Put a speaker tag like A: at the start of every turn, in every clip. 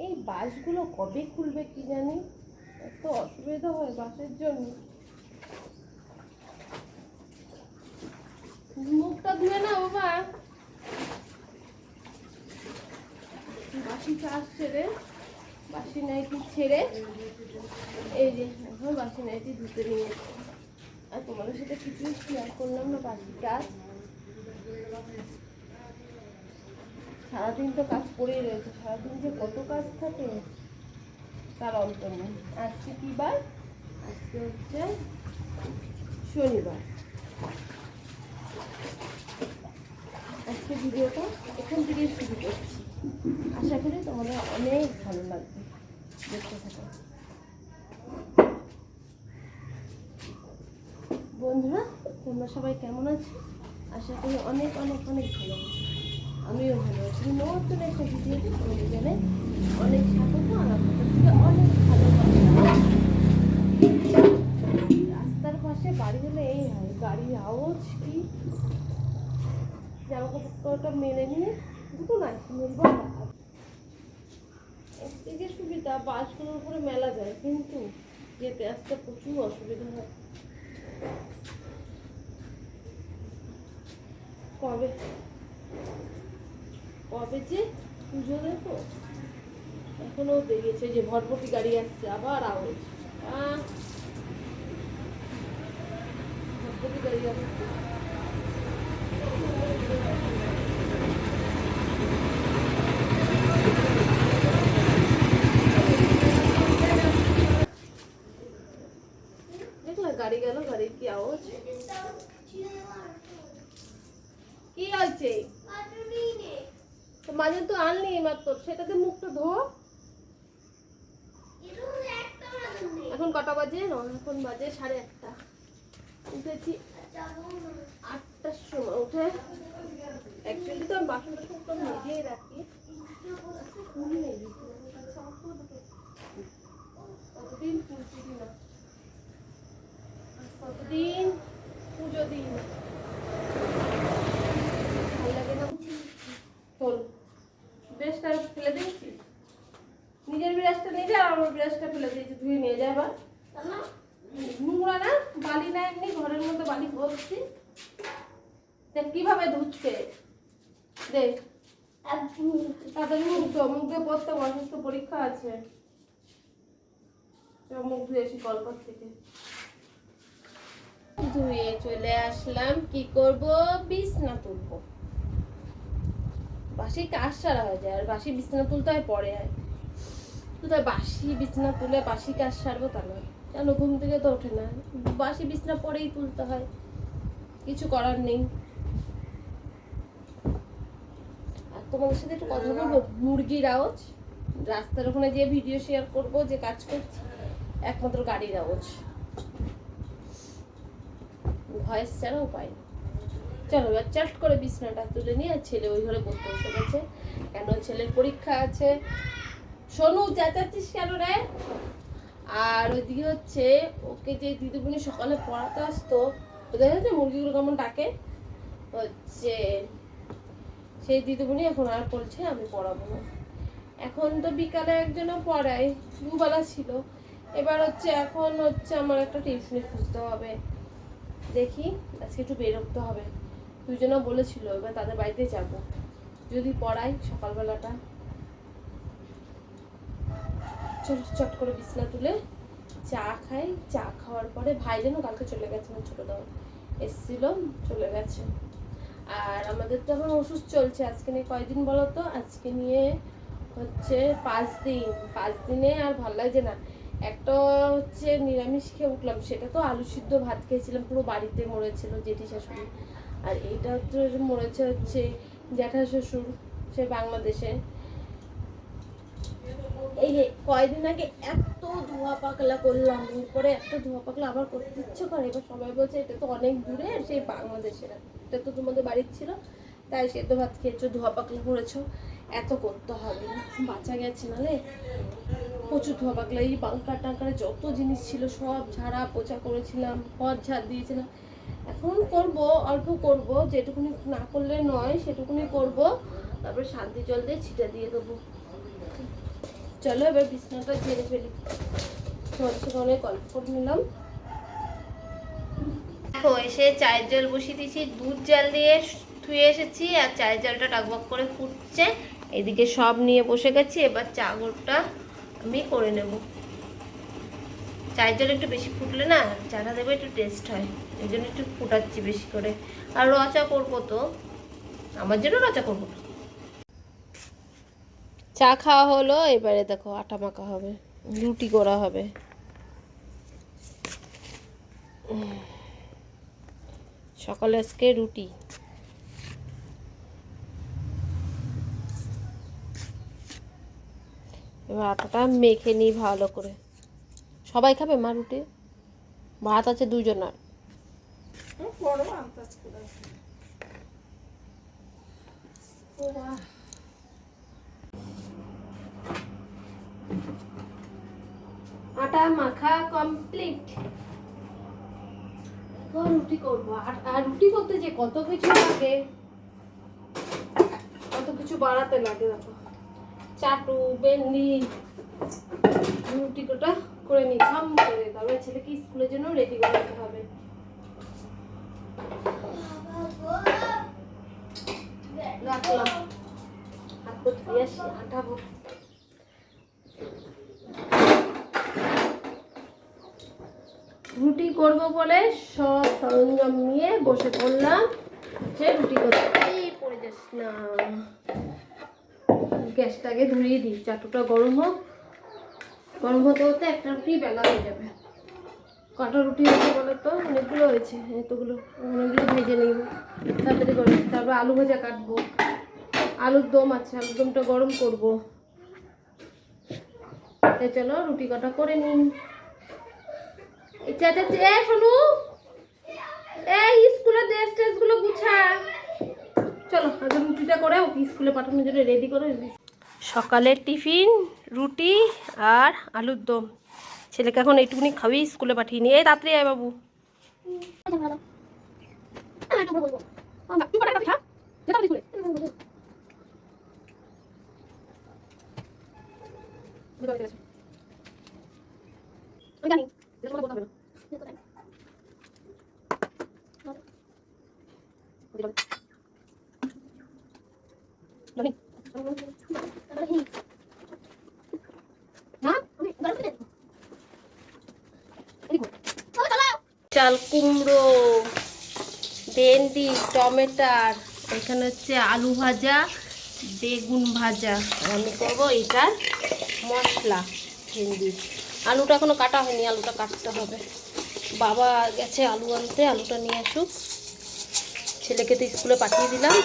A: এই বাসগুলো কবে খুলবে কি জানি, এত অসুবিধা হয় বাসের জন্য। মুখটা ধুয়ে না বাবা, বাসি কাজ ছেড়ে, বাসি নাইটি ছেড়ে, এই যে এখন বাসি নাইটি ধুতে নিয়েছি। আর তোমাদের সাথে কিছুই শেয়ার করলাম না বাসি কাজ। সারাদিন তো কাজ করেই রয়েছে, সারাদিন যে কত কাজ থাকে তার অন্ত নেই। আজকে কি বার? আজকে হচ্ছে শনিবার। আজকে ভিডিওটা এখান থেকে শুরু করছি, আশা করি তোমাদের অনেক ভালো লাগবে দেখতে থাকো। বন্ধুরা তোমরা সবাই কেমন আছো? আশা করি অনেক অনেক অনেক ভালো আছো, আমিও ভালো আছি। নতুন একটা ভিডিওতে তোমাদের জন্য অনেক স্বাগত। আর আপনাদের থেকে অনেক ভালোবাসা। রাস্তার পাশে বাড়ি হলে এই হয়, গাড়ির আওয়াজ কি, জামা কাপড়টা মেলে নিয়ে দুটো না মেলবো না। একদিকে সুবিধা, বাসগুলোর উপরে মেলা যায়, কিন্তু যেতে আসতে প্রচুর অসুবিধা হয়। কবে কবে যে পুজো দেখো, এখনো দেখেছে যে ভটভটি গাড়ি আসছে, আবার আওয়াজ, ভটভটি গাড়ি আসছে। দেখলা গাড়ি গেল, গাড়ির কি আওয়াজ, কি হয়েছে? মাঝে তো আনলি মাত্র, সেটাতে মুখটা ধো। এখন কটা বাজে? এখন বাজে 1:30। উঠেছি 8টার সময়। উঠে অ্যাকচুয়ালি তো আমি বাসন টাসন নিজেই রাখি, কতদিন তুলছি না, কতদিন পুজো দিই না, ভালো লাগে না। চল ব্রাশটা ফেলে দিয়েছি, নিজের ব্রাশটা নিয়ে যা, আমার ব্রাশটা ফেলে দিয়েছি, ধুয়ে নিয়ে যা। এবার নোংরা না, বালি না, এমনি ঘরের মধ্যে বালি ভরছি, কিভাবে ধুচ্ছে দেখ। তাড়াতাড়ি মুখ দিয়ে পড়তে, অসুস্থ পরীক্ষা আছে, মুখ ধুয়ে এসি কলপার থেকে। ধুয়ে চলে আসলাম, কি করব, বিছনা তুলবো। বাসি কাজ সারা হয়ে যায়, আর বাসি বিছনা তুলতে হয় পরে। হয় কোথায় বাসি বিছনা তুলে বাসি কাজ সারবো তা নয়, কেন ঘুম থেকে তো ওঠে না, বাসি বিছনা পরেই তুলতে হয়, কিছু করার নেই। আর তোমাদের সাথে একটু কথা বলবো, মুরগির আওয়াজ, রাস্তার ওখানে যে ভিডিও শেয়ার করব, যে কাজ করছি, একমাত্র গাড়ির আওয়াজ, ভয়েস ছাড়া উপায়। চলো এবার চাট করে বিছনাটা তুলে নিয়ে, ছেলে ওই ঘরে পড়তে বসে গেছে, কেন ছেলের পরীক্ষা আছে। সোনু চেঁচাচ্ছিস কেন রে? আর ওইদিকে হচ্ছে ওকে যে দিদিমণি সকালে পড়াতে আসতো, দেখা যাচ্ছে মুরগিগুলো কেমন ডাকে, হচ্ছে সেই দিদিমণি এখন আর বলছে আমি পড়াবো না। এখন তো বিকালে একজনও পড়ায়, দুবেলা ছিল, এবার হচ্ছে এখন হচ্ছে আমার একটা টিউশনি খুঁজতে হবে। দেখি আজকে একটু বেরোতে হবে, দুজনও বলেছিল, এবার তাদের বাড়িতে যাব, যদি পড়াই সকালবেলাটা। চল চট করে বিছনা তুলে চা খাই, চা খাওয়ার পরে ভাই যেন কালকে চলে গেছে, আমার ছোটো দাও এসেছিল, চলে গেছে। আর আমাদের তো এখন ওষুধ চলছে, আজকে নিয়ে কয়দিন বলো তো, আজকে নিয়ে হচ্ছে 5 দিন। 5 দিনে আর ভালো লাগছে না। একটা হচ্ছে নিরামিষ খেয়ে উঠলাম, সেটা তো আলু সিদ্ধ ভাত খেয়েছিলাম, পুরো বাড়িতে মরেছিল জেঠি শাশুড়ি। আর এইটা হচ্ছে মরেছে হচ্ছে জ্যাঠা শ্বশুর, সে বাংলাদেশে। এই কয়দিন আগে এত ধোয়া পাকলা করলাম, এরপরে এত ধোয়া পাকলা আবার করতে ইচ্ছে করে। এবার সবাই বলছে এটা তো অনেক দূরে, সেই বাংলাদেশের, এটা তো তোমাদের বাড়ির ছিল, তাই সেদ্ধ ভাত খেয়েছো, ধোয়া পাকলা করেছো, এত করতে হবে না, বাঁচা গেছে। নালে প্রচুর ধোয়া পাকলা, এই বাঙ্কার টাঙ্কারে যত জিনিস ছিল সব ঝাড়া পোছা করেছিলাম, ঘর ঝাড় দিয়েছিলাম। এখন করব, অল্প করব, যেটুকুনি না করলে নয় সেটুকুনি করব, তারপরে শান্তি জল দিয়ে ছিটা দিয়ে দেবো। চলো এবার বিছানাটা ঝেড়ে ফেলি। তোমাদের সঙ্গে অনেক গল্প করে নিলাম। দেখো এসে চায়ের জল বসিয়ে দিয়েছি, দুধ জাল দিয়ে ধুয়ে এসেছি, আর চায়ের জলটা টকবক করে ফুটছে। এদিকে সব নিয়ে বসে গেছি, এবার চা গোটা আমি করে নেব। চায়ের জল একটু বেশি ফুটলে না চাটা দেবে একটু টেস্ট হয়, এই জন্য একটু ফুটাচ্ছি বেশি করে। আর রচা করবো তো, আমার জন্য রচা করবো না। চা খাওয়া হলো, এবারে দেখো আটা মাখা হবে, রুটি করা হবে। সকালে আজকে রুটি। এবার আটাটা মেখে নিই ভালো করে। সবাই খাবে মা রুটি? ভাত আছে দুজনার। আটা মাখা কমপ্লিট। রুটি করবো, আর রুটি করতে যে কত কিছু লাগে, কত কিছু বাড়াতে লাগে। দেখো চাটু বেন্ডি, রুটি কোটা করে নি ঝাম করে, তারপরে ছেলেকে স্কুলের জন্য রেডি করে দিতে হবে। রাখলাম, হাত তো ধুয়ে আসি, আটাবো। রুটি করব বলে সব সরঞ্জাম নিয়ে বসে পড়লাম রুটি করতে। এই পড়ে যাস না, গ্যাসটাকে ধরিয়ে দিই, চাটুটা গরম হোক। গরম হতে হতে একটা রুটি বেলা হয়ে যাবে। কটা রুটি হয়েছে বলো তো? অনেকগুলো হয়েছে, এতগুলো অনেকগুলো ভেজে নিব তাড়াতাড়ি করে। তারপর আলু ভাজা কাটবো, আলুর দম আছে, আলুর দমটা গরম করবো। চলো রুটি কটা করে নিই। শোনো, এই স্কুলের ড্রেস ট্রেসগুলো গুছা। চলো আগে রুটিটা করে ওকে স্কুলে পাঠানোর জন্য রেডি করে। সকালের টিফিন রুটি আর আলুর দম, ছেলেকে এখন এইটুকুনি খাবি, স্কুলে পাঠিয়ে নিয়ে। এই তাড়াতাড়ি আয় বাবু। চাল কুমড়ো, ভেন্ডি, টমেটার, এখানে হচ্ছে আলু ভাজা, বেগুন ভাজা। আর আমি করবো এটার মশলা। ভেন্ডি, আলুটা এখনো কাটা হয়নি, আলুটা কাটতে হবে। বাবা গেছে আলু আনতে, আলুটা নিয়ে আসুক। ছেলেকে তো স্কুলে পাঠিয়ে দিলাম।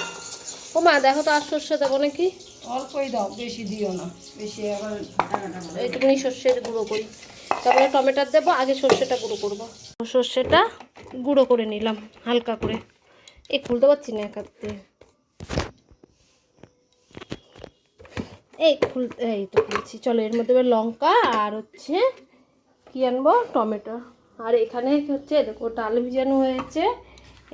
A: ও মা দেখো তো আর সর্ষে দেবো নাকি?
B: অল্পই দাও, বেশি দিও না, বেশি আবার
A: এইটুকুনি সর্ষের গুঁড়ো করি, তারপরে টমেটো দেবো। আগে সর্ষেটা গুঁড়ো করবো। সর্ষেটা গুঁড়ো করে নিলাম হালকা করে। এই খুলতে পারছি না এক হাতে, এই তো খুলছি। চলো এর মধ্যে এবার লঙ্কা আর হচ্ছে কি আনবো, টমেটো। আর এখানে হচ্ছে দেখো ডাল ভিজানো হয়েছে,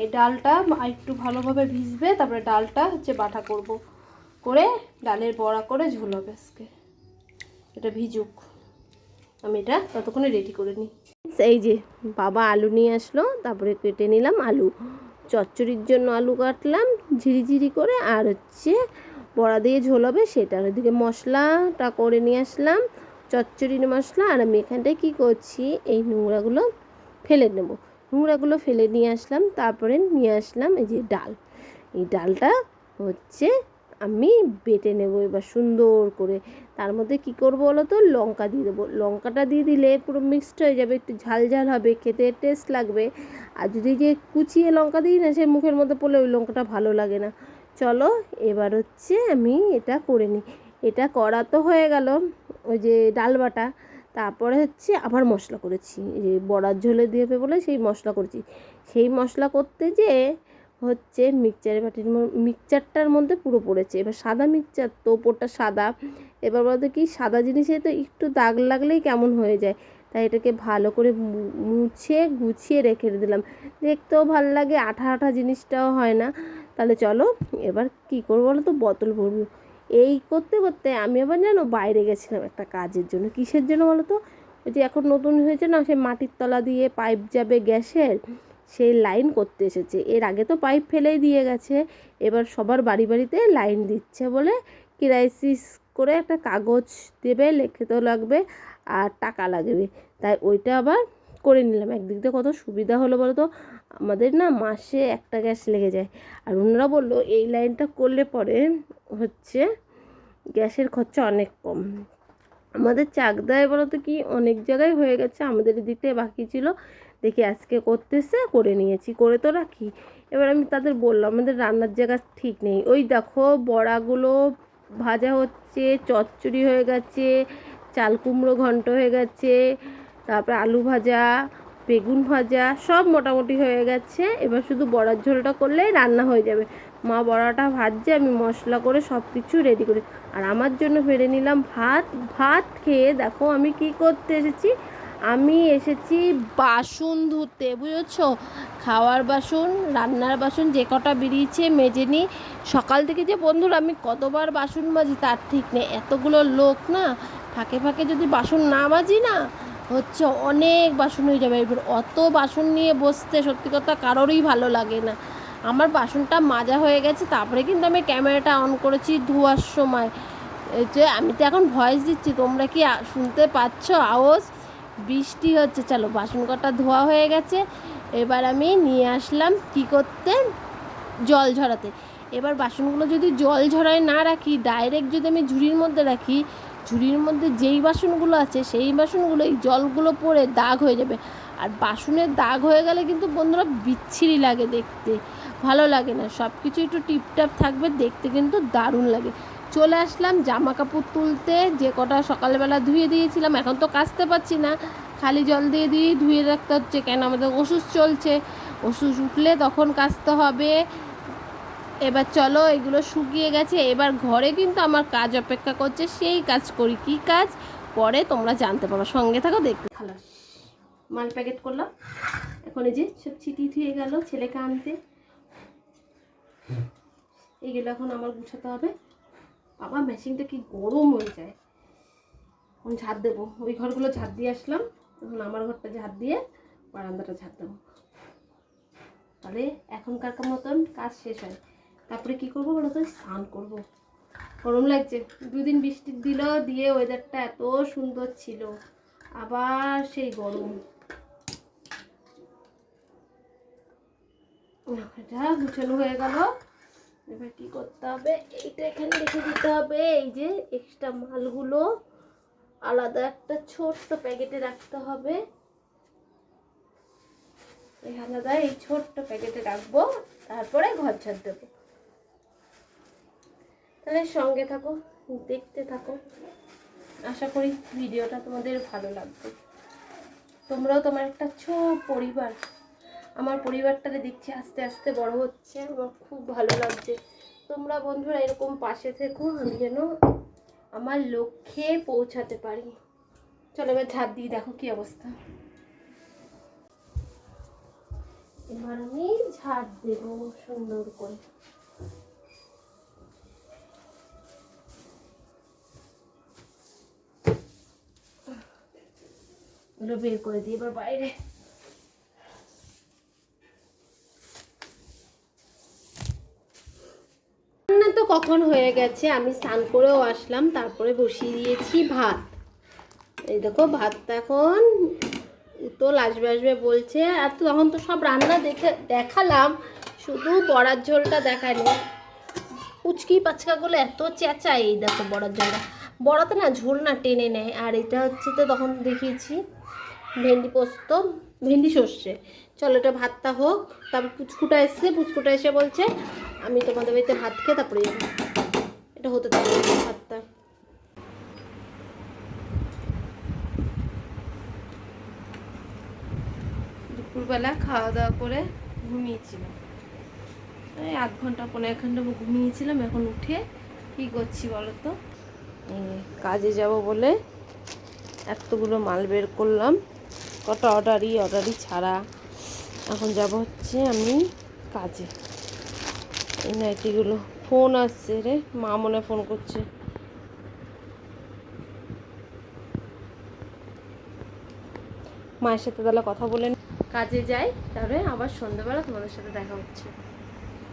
A: এই ডালটা একটু ভালোভাবে ভিজবে, তারপরে ডালটা হচ্ছে বাটা করব, করে ডালের বড়া করে ঝোল হবে আজকে। এটা ভিজুক, আমি এটা ততক্ষণে রেডি করে নিই। এই যে বাবা আলু নিয়ে আসলো, তারপরে কেটে নিলাম আলু। চচ্চড়ির জন্য আলু কাটলাম ঝিরিঝিরি করে, আর হচ্ছে বড়া দিয়ে ঝোল হবে সেটার। ওইদিকে মশলাটা করে নিয়ে আসলাম, চচ্চড়ির মশলা। আর আমি এখানটায় কী করছি, এই নোংরাগুলো ফেলে নেব, নোংরাগুলো ফেলে নিয়ে আসলাম। তারপরে নিয়ে আসলাম এই যে ডাল, এই ডালটা হচ্ছে আমি বেটে নেব এবার সুন্দর করে। তার মধ্যে কি করব বলো তো, লঙ্কা দিয়ে দেবো। লঙ্কাটা দিয়ে দিলে পুরো মিক্সড হয়ে যাবে, একটু ঝাল ঝাল হবে, খেতে টেস্ট লাগবে। আর যদি যে কুচিয়ে লঙ্কা দিই না, সে মুখের মধ্যে পড়লে ওই লঙ্কাটা ভালো লাগে না। চলো এবার হচ্ছে আমি এটা করে নিই। এটা করা তো হয়ে গেল, ওই যে ডাল বাটা। তারপরে হচ্ছে আবার মশলা করেছি, এই যে বড়ার ঝোলে দেবে বলে সেই মশলা করেছি। সেই মশলা করতে যে হচ্ছে মিক্সচারটার মধ্যে পুরো পড়েছে। এবার সাদা মিক্সচার তো, ওপরটা সাদা। এবার বলতে কি, সাদা জিনিসে তো একটু দাগ লাগলেই কেমন হয়ে যায়, তাই এটাকে ভালো করে মুছে গুছিয়ে রেখে দিলাম। দেখতেও ভালো লাগে, আঠা আঠা জিনিসটাও হয় না। তাহলে চলো এবার কি করবো বলো তো, বোতল ভরবো। এই করতে করতে আমি আবার জানো বাইরে গেছিলাম একটা কাজের জন্য। কিসের জন্য বলো তো? ওই যে এখন নতুন হয়েছে না, সেই মাটির তলা দিয়ে পাইপ যাবে গ্যাসের, সেই লাইন করতে এসেছে। এর আগে তো পাইপ ফেলেই দিয়ে গেছে, এবার সবার বাড়ি বাড়িতে লাইন দিচ্ছে বলে ক্রাইসিস করে একটা কাগজ দেবে, লিখতেও লাগবে আর টাকা লাগবে, তাই ওইটা আবার করে নিলাম। একদিক দিয়ে কত সুবিধা হলো বলো তো, আমাদের না মাসে একটা গ্যাস লেগে যায়। আর ওনারা বললো এই লাইনটা করলে পরে হচ্ছে গ্যাসের খরচা অনেক কম। আমাদের চাকদায় বলো তো কি অনেক জায়গায় হয়ে গেছে, আমাদের এদিকটায় বাকি ছিল, দেখি আজকে করতেছে, করে নিয়েছি, করে তো রাখি। এবার আমি তাদের বললাম আমাদের রান্নার জায়গা ঠিক নেই, ওই দেখো বড়াগুলো ভাজা হচ্ছে, চচ্চড়ি হয়ে গেছে, চাল কুমড়ো ঘন্ট হয়ে গেছে, তারপরে আলু ভাজা, বেগুন ভাজা সব মোটামুটি হয়ে গেছে। এবার শুধু বড়ার ঝোলটা করলেই রান্না হয়ে যাবে। মা বড়াটা ভাজছে, আমি মশলা করে সব কিছু রেডি করি। আর আমার জন্য ফেলে নিলাম ভাত। ভাত খেয়ে দেখো আমি কি করতে এসেছি, আমি এসেছি বাসন ধুতে, বুঝেছো? খাওয়ার বাসন, রান্নার বাসন যে কটা বেরিয়েছে মেজে নিই। সকাল থেকে যে বন্ধুরা আমি কতবার বাসন মাজি তার ঠিক নেই, এতগুলো লোক না, ফাঁকে ফাঁকে যদি বাসন না মাজি না হচ্ছে অনেক বাসন হয়ে যাবে। এবার অত বাসন নিয়ে বসতে সত্যি কথা কারোরই ভালো লাগে না। আমার বাসনটা মাজা হয়ে গেছে, তারপরে কিন্তু আমি ক্যামেরাটা অন করেছি ধোয়ার সময়। এই যে আমি তো এখন ভয়েস দিচ্ছি, তোমরা কি শুনতে পাচ্ছ আওয়াজ? বৃষ্টি হচ্ছে। চলো বাসন কটা ধোয়া হয়ে গেছে, এবার আমি নিয়ে আসলাম কি করতে, জল ঝরাতে। এবার বাসনগুলো যদি জল ঝরায় না রাখি, ডাইরেক্ট যদি আমি ঝুড়ির মধ্যে রাখি, ঝুড়ির মধ্যে যেই বাসনগুলো আছে সেই বাসনগুলো এই জলগুলো পড়ে দাগ হয়ে যাবে। আর বাসনের দাগ হয়ে গেলে কিন্তু বন্ধুরা বিচ্ছিরি লাগে দেখতে, ভালো লাগে না। সব কিছু একটু টিপটাপ থাকবে, দেখতে কিন্তু দারুণ লাগে। চলে আসলাম জামা কাপড় তুলতে, যে কটা সকালবেলা ধুয়ে দিয়েছিলাম, এখন তো কাচতে পারছি না, খালি জল দিয়ে ধুয়ে রাখতে হচ্ছে, কেন আমাদের ওষুধ চলছে, ওষুধ উঠলে তখন কাচতে হবে। এবার চলো এগুলো শুকিয়ে গেছে, এবার ঘরে কিন্তু আমার কাজ অপেক্ষা করছে, সেই কাজ করি। কি কাজ পরে তোমরা জানতে পারো, সঙ্গে থাকো দেখতে। খালাস মাল প্যাকেট করলাম, এখন এই যে সব ছিটি ধুয়ে গেল ছেলেকে আনতে, এইগুলো এখন আমার গুছাতে হবে। বাবা মেশিনটা কি গরম হয়ে যায়। এখন ঝাড় দেবো, ওই ঘরগুলো ঝাড় দিয়ে আসলাম, এখন আমার ঘরটা ঝাড় দিয়ে বারান্দাটা ঝাড় দেবো, তাহলে এখনকার মতন কাজ শেষ হয়। তারপরে কি করবো বলো তো, স্নান করবো। গরম লাগছে, দুদিন বৃষ্টি দিল, দিয়ে ওয়েদারটা এত সুন্দর ছিল, আবার সেই গরম। এটা গুছানো হয়ে গেল, এবার কি করতে হবে, এইটা এখানে রেখে দিতে হবে। এই যে এক্সট্রা মালগুলো আলাদা একটা ছোট্ট প্যাকেটে রাখতে হবে, এই আলাদা এই ছোট্ট প্যাকেটে রাখবো, তারপরে ঘর ঝাড় দেবো। তাহলে সঙ্গে থাকো, দেখতে থাকো, আশা করি ভিডিওটা তোমাদের ভালো লাগবে। তোমরাও তোমার একটা ছোট পরিবার, আমার পরিবারটাকে দেখছি আস্তে আস্তে বড় হচ্ছে, আমার খুব ভালো লাগছে। তোমরা বন্ধুরা এরকম পাশে থেকো, আমি যেন আমার লক্ষ্যে পৌঁছাতে পারি। চলো এবার ঝাড় দিয়ে দেখো কি অবস্থা। এবার আমি ঝাড় দেবো সুন্দর করে। ওগুলো বের করে দিই এবার বাইরে। রান্না তো কখন হয়ে গেছে, আমি স্নান করেও আসলাম, তারপরে বসিয়ে দিয়েছি ভাত। এই দেখো ভাতটা এখন উতল আসবে আসবে বলছে। আর তো তখন তো সব রান্না দেখালাম, শুধু বড়ার ঝোলটা দেখায়নি। পুচকি পাচকাগুলো এত চেঁচা, এই দেখো বড়ার ঝোলটা, বড়াতে না ঝোল না টেনে নেয়। আর এটা হচ্ছে তো তখন দেখিয়েছি ভেন্ডি পোস্ত, ভেন্ডি সর্ষে। চলো এটা ভাতটা হোক, তারপর পুচকুটা এসছে, পুচকুটা এসে বলছে আমি তোমাদের বাড়িতে ভাত খেয়ে তারপরে যাবো। এটা হতে থাকবে ভাতটা। দুপুরবেলা খাওয়া দাওয়া করে ঘুমিয়েছিলাম, এই 8 ঘন্টা 15 ঘন্টা ঘুমিয়েছিলাম। এখন উঠে কি করছি বলো তো, কাজে যাব বলে এতগুলো মাল বের করলাম, কটা অর্ডারই ছাড়া। এখন যাব হচ্ছে আমি কাজে। এই নাইটিগুলো। ফোন আসছে রে, মা মনে ফোন করছে। মায়ের সাথে তাহলে কথা বলে কাজে যাই, তাহলে আবার সন্ধ্যাবেলা তোমাদের সাথে দেখা হচ্ছে।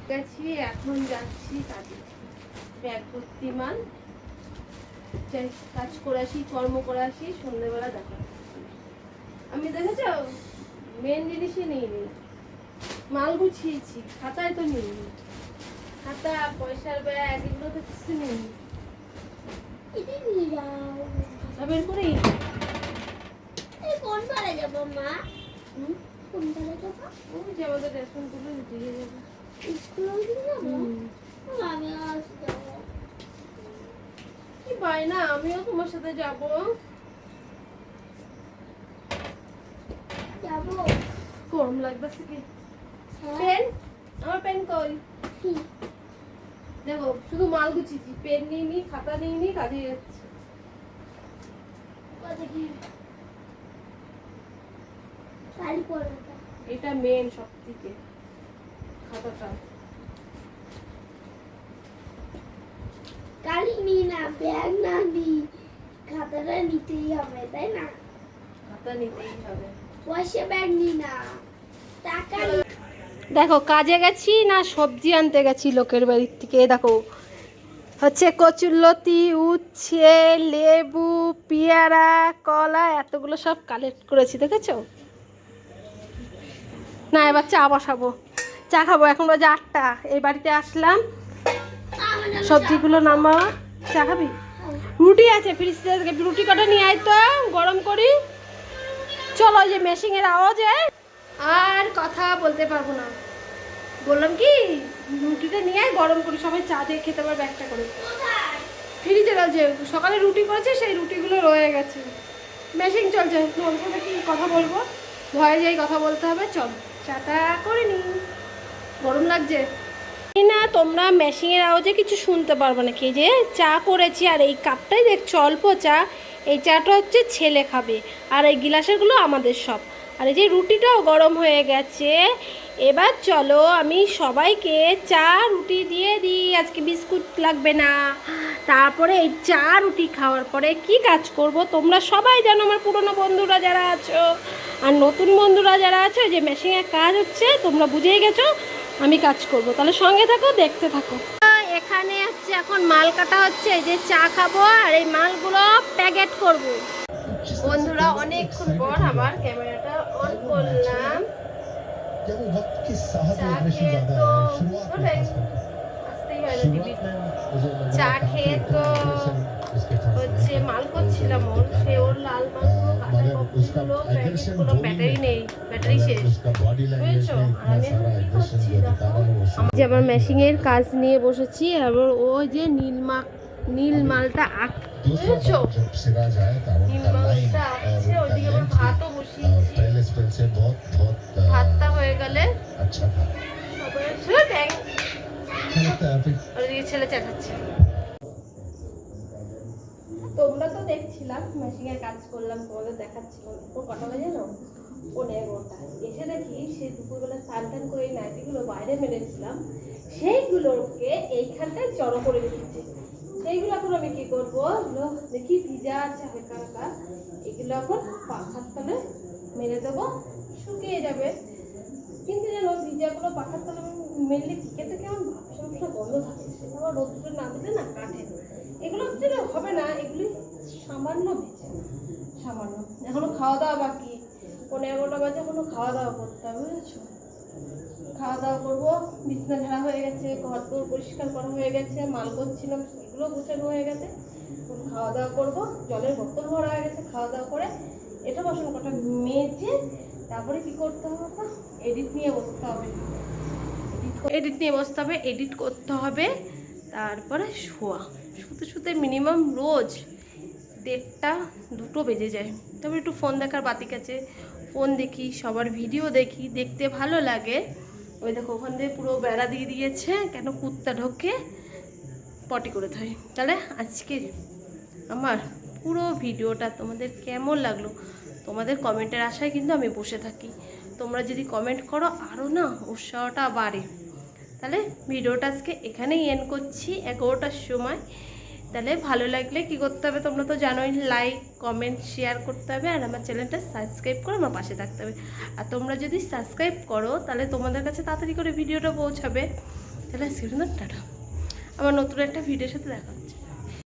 A: গেছি, এখন যাচ্ছি কাজে। ব্যাগ ভর্তি মাল, যাই কাজ করে আসি, কর্ম করে আসি, সন্ধ্যাবেলা দেখা হচ্ছে। আমি দেখেছ মেন জিনিসই নিইনি, মাল গুছিয়েছি, খাতায় তো নিইনি। খাতা, পয়সার ব্যাগ, এগুলো তো কিছু নেই। বের করি।
C: কোন পারে যাবো মা? কোন পারে যাবো?
A: ওই যে আমাদের রেশন তুলে দিয়ে যাবো।
C: স্কুলে যাবো? আমি আজ যাবো।
A: কি বায়না, আমিও তোমার সাথে যাবো।
C: যাবো।
A: গরম লাগতেছে কি? পেন, আমার পেন কই? দেখো শুধু মাল গুছিয়েছি, পেন নিইনি, খাতা নিইনি, কাজে যাচ্ছি।
C: কালি পড়াটা।
A: এটা মেন সব থেকে, খাতাটা।
C: কালি নি না, ব্যাগ না নি, খাতাটা নিতেই হবে তাই না?
A: খাতা নিতেই হবে।
C: পয়সা ব্যাগ নি না, টাকা নি।
A: দেখো কাজে গেছি না সবজি আনতে গেছি লোকের বাড়ির থেকে। দেখো হচ্ছে কচুরলতি, উচ্ছে, লেবু, পেয়ারা, কলা, এতগুলো সব কালেক্ট করেছি, দেখেছো? না এবার চা বসাবো, চা খাবো। এখন বাজে 8টা, এই বাড়িতে আসলাম, সবজিগুলো নামা। চা খাবি? রুটি আছে ফ্রিজ থেকে, রুটি কটা নিয়ে আয় তো, গরম করি। চলো, ওই যে মেশিনের আওয়াজে আর কথা বলতে পারবো না। বললাম কি রুটিটা নিয়ে আয়, গরম করি, সবাই চা দিয়ে খেতে পারবে একটা করে। ফ্রিজে রয়েছে, সকালে রুটি করেছে, সেই রুটিগুলো রয়ে গেছে। মেশিন চলছে, ফোন করে কি কথা বলবো, ভয়ে যাই কথা বলতে হবে। চল চাটা করে নি, গরম লাগছে না। তোমরা মেশিনের আওয়াজে কিছু শুনতে পারবে না। কি যে চা করেছি, আর এই কাপটাই দেখছো অল্প চা, এই চাটা হচ্ছে ছেলে খাবে, আর এই গিলাসেরগুলো আমাদের সব। আর এই যে রুটিটাও গরম হয়ে গেছে। এবার চলো আমি সবাইকে চা রুটি দিয়ে দিই, আজকে বিস্কুট লাগবে না। তারপরে এই চা রুটি খাওয়ার পরে কি কাজ করব তোমরা সবাই জানো, আমার পুরনো বন্ধুরা যারা আছো আর নতুন বন্ধুরা যারা আছো, যে মেশিনের কাজ হচ্ছে তোমরা বুঝেই গেছো আমি কাজ করব। তাহলে সঙ্গে থাকো, দেখতে থাকো। এখানে হচ্ছে এখন মাল কাটা হচ্ছে, এই যে চা খাবো আর এই মালগুলো প্যাকেট করব। বন্ধুরা অনেকক্ষণ পর আবার ক্যামেরাটা অন করলাম। চা খেয়ে তো হচ্ছে মাল করছিলাম, ওর সে ওর লাল মালগুলো কাটা কপিগুলো প্যাকেটগুলো, ব্যাটারি নেই, ব্যাটারি শেষ, বুঝেছো? আর আমি এখন কি করছি দেখো, আমি যে আবার মেশিনের কাজ নিয়ে বসেছি। আবার ওই যে নীল মালটা বুঝেছো, নীল মালটা আছে, ওইদিকে আবার ভাতও বসিয়েছি। ভাতটা হয়ে গেলে সবাই ওইদিকে ছেলে চেঁচাচ্ছে। তোমরা তো দেখছিলাম মেশিনের কাজ করলাম, তোমাদের দেখাচ্ছিলাম। ওর কটা বাজে জানো? 11টা। এসে দেখি সে দুপুরবেলা স্নান টান করে নাইটিগুলো বাইরে মেরেছিলাম, সেইগুলোকে এইখানটায় জড়ো করে রেখেছে। সেইগুলো এখন আমি কি করবো, দেখি ভিজা আছে হালকা হালকা, এগুলো এখন পাখার তলে মেরে দেবো, শুকিয়ে যাবে। কিন্তু যেন ভিজাগুলো পাখার তলে মেরলে টিকেতে কেমন ভাবসা গন্ধ থাকে, সেটা আবার রোদ্রে না দিলে না কাঠে। এগুলো হচ্ছে হবে না, এগুলি সামান্য ভেজে, সামান্য। এখনো খাওয়া দাওয়া বাকি, 11টা বাজে, এখনো খাওয়া দাওয়া করতে হবে, বুঝেছো? খাওয়া দাওয়া করবো। বিছনা ঝাড়া হয়ে গেছে, ঘর দোর পরিষ্কার করা হয়ে গেছে, মাল করছিলাম সেগুলো গোছানো হয়ে গেছে। খাওয়া দাওয়া করবো, জলের বোতল ভরা হয়ে গেছে। খাওয়া দাওয়া করে এটা বাসন কটা মেজে তারপরে কি করতে হবে, এডিট নিয়ে বসতে হবে। এডিট করতে হবে। তারপরে শুতে মিনিমাম রোজ 1:30 2টো বেজে যায়। তারপর একটু ফোন দেখার বাতিক আছে, ফোন দেখি, সবার ভিডিও দেখি, দেখতে ভালো লাগে। ওই দেখো ওখান থেকে পুরো বেড়া দিয়ে দিয়েছে, কেন কুত্তা ঢোকে পটি করে থাকে। তাহলে আজকে আমার পুরো ভিডিওটা তোমাদের কেমন লাগলো, তোমাদের কমেন্টের আশায় কিন্তু আমি বসে থাকি। তোমরা যদি কমেন্ট করো আরও না উৎসাহটা বাড়ে। তাহলে ভিডিওটা আজকে এখানেই এন্ড করছি 11টার সময়। তাহলে ভালো লাগলে কি করতে হবে তোমরা তো জানোই, লাইক কমেন্ট শেয়ার করতে হবে, আর আমার চ্যানেলটা সাবস্ক্রাইব করে আমার পাশে থাকতে হবে। আর তোমরা যদি সাবস্ক্রাইব করো তাহলে তোমাদের কাছে তাড়াতাড়ি করে ভিডিওটা পৌঁছাবে। তাহলে আজকে টাটা, আমার নতুন একটা ভিডিওর সাথে দেখা হচ্ছে।